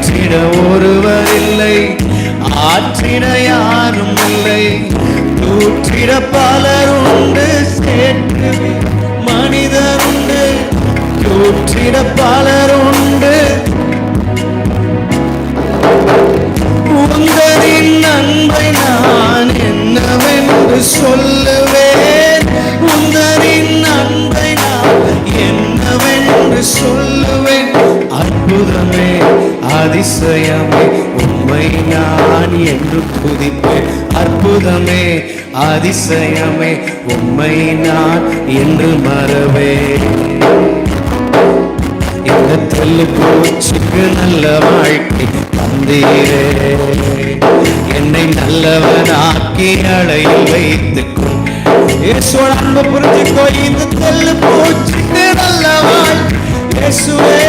மாற்றிட ஒருவர் இல்லை, ஆற்றிட யாரும் இல்லை. தூற்றிட பலர் உண்டு, சேர்க்க மனிதர் உண்டு. தூற்றிட பலர் உண்டு, உந்தனின் அன்பை நான் என்னவென்று சொல்லுவேன். உந்தனின் அன்பை நான் என்னவென்று சொல்லுவேன். அற்புதமே அதிசயமே உம்மை நான் என்று துதிப்பேன். அற்புதமே அதிசயமே உம்மை நான் என்று மறவேன். இந்த தெல்லு பூச்சிக்கு நல்ல வாழ்க்கை தந்தீரே, என்னை நல்லவனாக்கி அழையில் வைத்துக்கொள். இயேசுவோட அன்பு புரிஞ்சுக்கோ. இந்த தெல்லு பூச்சிக்கு நல்ல வாழ்க்கை இயேசுவே